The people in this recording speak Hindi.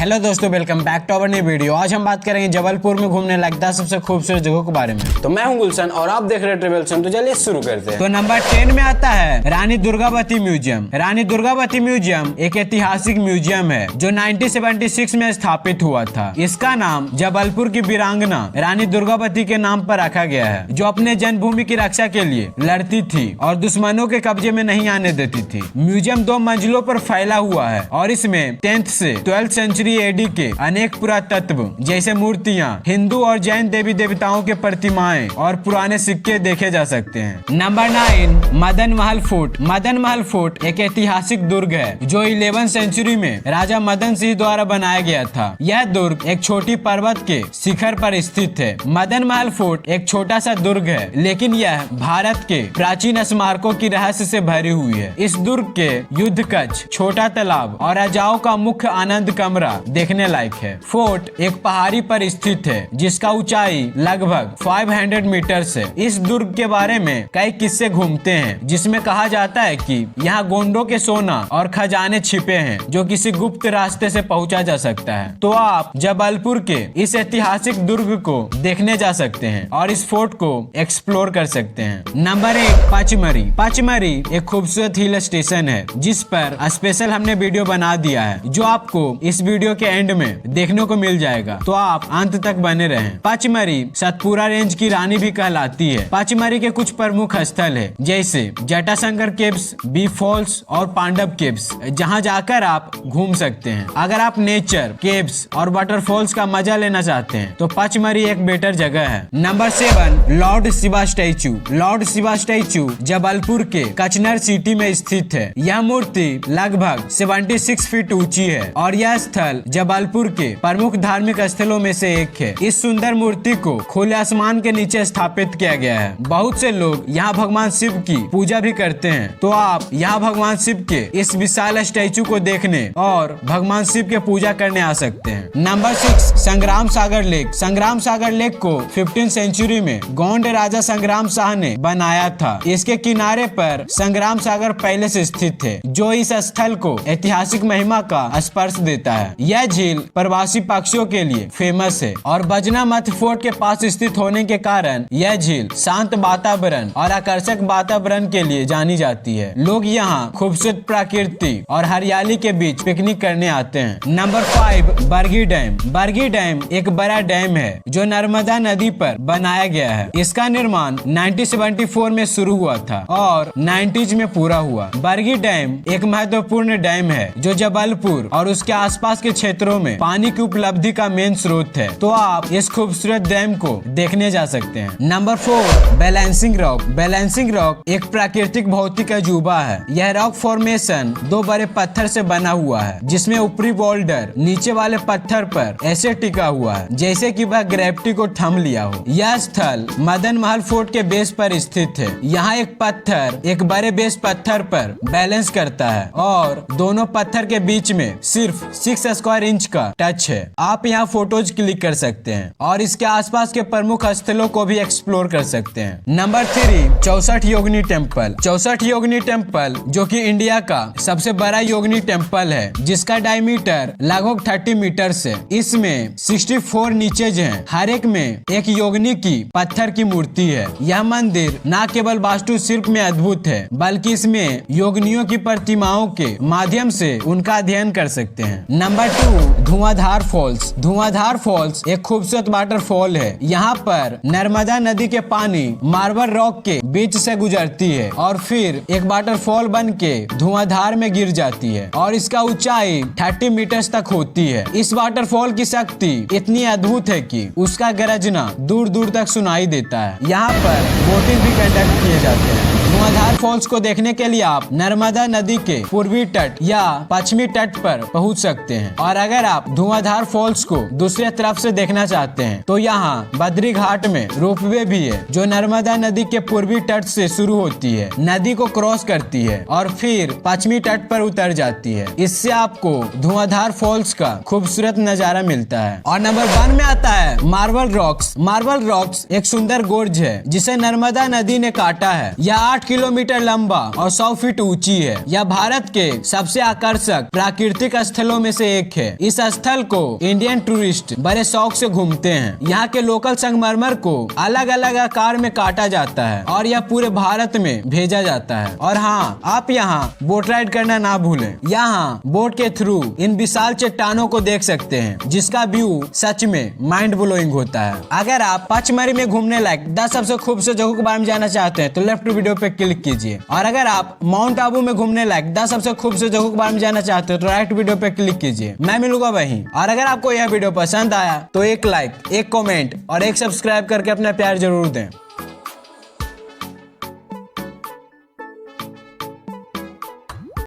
हेलो दोस्तों, welcome back to our new video. आज हम बात करेंगे जबलपुर में घूमने लायक 10 सबसे खूबसूरत जगहों के बारे में। तो मैं हूं गुलशन और आप देख रहे हैं ट्रेवल्सन। तो चलिए शुरू करते हैं। तो नंबर 10 में आता है रानी दुर्गावती म्यूजियम। रानी दुर्गावती म्यूजियम एक ऐतिहासिक म्यूजियम है जो 1976 में स्थापित हुआ था। इसका नाम जबलपुर की वीरांगना रानी दुर्गावती के नाम पर रखा गया है, जो अपने जन्मभूमि की रक्षा के लिए लड़ती थी और दुश्मनों के कब्जे में नहीं आने देती थी। म्यूजियम 2 मंजिलों पर फैला हुआ है और इसमें 10th से 12th सेंचुरी एडी के अनेक पुरातत्व जैसे मूर्तियां, हिंदू और जैन देवी देवताओं के प्रतिमाएं और पुराने सिक्के देखे जा सकते हैं। Number 9 Madan Mahal fort. Madan Mahal fort एक ऐतिहासिक दुर्ग है जो 11th सेंचुरी में राजा मदन सिंह द्वारा बनाया गया था। यह दुर्ग एक छोटी पर्वत के शिखर पर स्थित है। मदन महल फोर्ट एक छोटा सा दुर्ग है, लेकिन यह भारत के प्राचीन स्मारकों की रहस्य से भरी हुई है। इस दुर्ग के युद्ध कक्ष, छोटा तालाब और राजाओं का मुख्य आनंद कमरा देखने लायक है। फोर्ट एक पहाड़ी पर स्थित है जिसका ऊंचाई लगभग 500 मीटर है। इस दुर्ग के बारे में कई किस्से घूमते हैं, जिसमें कहा जाता है कि यहाँ गोंडों के सोना और खजाने छिपे हैं जो किसी गुप्त रास्ते से पहुंचा जा सकता है। तो आप जबलपुर के इस ऐतिहासिक दुर्ग को देखने जा सकते हैं और इस फोर्ट को एक्सप्लोर कर सकते हैं। नंबर 1 पचमढ़ी। पचमढ़ी एक खूबसूरत हिल स्टेशन है जिस पर स्पेशल हमने वीडियो बना दिया है, जो आपको इस वीडियो के एंड में देखने को मिल जाएगा, तो आप अंत तक बने रहें। पचमढ़ी सतपुरा रेंज की रानी भी कहलाती है। पचमढ़ी के कुछ प्रमुख स्थल है जैसे जटाशंकर केव्स, बी फॉल्स और पांडव केव्स, जहां जाकर आप घूम सकते हैं। अगर आप नेचर, केव्स और वाटरफॉल्स का मजा लेना चाहते हैं तो पचमढ़ी एक बेटर जगह है। Number 7 Lord Shiva statue. Lord Shiva statue Jabalpur के कचनर सिटी में स्थित है। यह मूर्ति लगभग 76 फीट ऊंची है और यह स्थल जबलपुर के प्रमुख धार्मिक स्थलों में से एक है। इस सुंदर मूर्ति को खुले आसमान के नीचे स्थापित किया गया है। बहुत से लोग यहाँ भगवान शिव की पूजा भी करते हैं, तो आप यहाँ भगवान शिव के इस विशाल स्टैचू को देखने और भगवान शिव के पूजा करने आ सकते हैं। नंबर 6 संग्राम सागर लेक। संग्राम सागर लेक को 15th सेंचुरी में गोंड राजा संग्राम शाह ने बनाया था। इसके किनारे पर संग्राम सागर पैलेस स्थित है, जो इस स्थल को ऐतिहासिक महिमा का स्पर्श देता है। यह झील प्रवासी पक्षियों के लिए फेमस है और बजना मठ फोर्ट के पास स्थित होने के कारण यह झील शांत वातावरण और आकर्षक वातावरण के लिए जानी जाती है। लोग यहाँ खूबसूरत प्रकृति और हरियाली के बीच पिकनिक करने आते हैं। Number 5 Bargi dam. Bargi dam एक बड़ा डैम है जो नर्मदा नदी पर बनाया गया है। इसका निर्माण 1974 में शुरू हुआ था और 90s में पूरा हुआ। बरगी डैम एक महत्वपूर्ण डैम है जो जबलपुर और उसके आसपास के क्षेत्रों में पानी की उपलब्धि का मेन स्रोत है, तो आप इस खूबसूरत डैम को देखने जा सकते हैं। Number 4 balancing rock. Balancing rock एक प्राकृतिक भौतिक अजूबा है। यह रॉक फॉर्मेशन 2 बड़े पत्थर से बना हुआ है, जिसमें ऊपरी बोल्डर नीचे वाले पत्थर पर ऐसे टिका हुआ है जैसे कि वह ग्रेविटी को थम लिया हो। यह स्थल मदन महल फोर्ट के बेस पर स्थित है। यहाँ एक पत्थर एक बड़े बेस पत्थर पर बैलेंस करता है और दोनों पत्थर के बीच में सिर्फ 6 स्क्वायर इंच का टच है। आप यहाँ फोटोज क्लिक कर सकते हैं और इसके आसपास के प्रमुख स्थलों को भी एक्सप्लोर कर सकते हैं। नंबर 3 64 योगिनी टेम्पल। 64 योगिनी टेम्पल जो कि इंडिया का सबसे बड़ा योगिनी टेम्पल है, जिसका डायमीटर लगभग 30 मीटर है। इसमें 64 नीचेज हैं। हर एक में एक योगिनी की पत्थर की मूर्ति है। यह मंदिर न केवल वास्तुशिल्प में अद्भुत है, बल्कि इसमें योगिनियों की प्रतिमाओं के माध्यम से उनका अध्ययन कर सकते हैं। नंबर 2 धुआंधार फॉल्स। धुआंधार फॉल्स एक खूबसूरत वाटरफॉल है। यहाँ पर नर्मदा नदी के पानी मार्बल रॉक के बीच से गुजरती है और फिर एक वाटरफॉल बन के धुआंधार में गिर जाती है और इसका ऊंचाई 30 मीटर तक होती है। इस वाटरफॉल की शक्ति इतनी अद्भुत है कि उसका गरजना दूर दूर तक सुनाई देता है। यहाँ पर बोटिंग भी कंडक्ट किए जाते हैं। धुआंधार फॉल्स को देखने के लिए आप नर्मदा नदी के पूर्वी तट या पश्चिमी तट पर पहुंच सकते हैं, और अगर आप धुआंधार फॉल्स को दूसरे तरफ से देखना चाहते हैं तो यहाँ बद्री घाट में रोपवे भी है, जो नर्मदा नदी के पूर्वी तट से शुरू होती है, नदी को क्रॉस करती है और फिर पश्चिमी तट पर उतर जाती है। इससे आपको धुआंधार फॉल्स का खूबसूरत नजारा मिलता है। और नंबर 1 में आता है मार्बल रॉक्स। मार्बल रॉक्स एक सुंदर गोर्ज है जिसे नर्मदा नदी ने काटा है। यह 8 किलोमीटर लंबा और 100 फीट ऊंची है। यह भारत के सबसे आकर्षक प्राकृतिक स्थलों में से एक है। इस स्थल को इंडियन टूरिस्ट बड़े शौक से घूमते हैं। यहाँ के लोकल संगमरमर को अलग अलग आकार में काटा जाता है और यह पूरे भारत में भेजा जाता है। और हाँ, आप यहाँ बोट राइड करना ना भूलें। यहाँ बोट के थ्रू इन विशाल चट्टानों को देख सकते हैं, जिसका व्यू सच में माइंड ब्लोइंग होता है। अगर आप पचमढ़ी में घूमने लायक 10 सबसे खूबसूरत जगहों के बारे में जानना चाहते हैं तो लेफ्ट वीडियो पे क्लिक कीजिए। और अगर आप माउंट आबू में घूमने लायक 10 सबसे खूबसूरत जगहों के बारे में जानना चाहते हो तो राइट वीडियो पे क्लिक कीजिए। मैं मिलूंगा वहीं। और अगर आपको यह वीडियो पसंद आया तो एक लाइक, एक कमेंट और एक सब्सक्राइब करके अपना प्यार जरूर दें।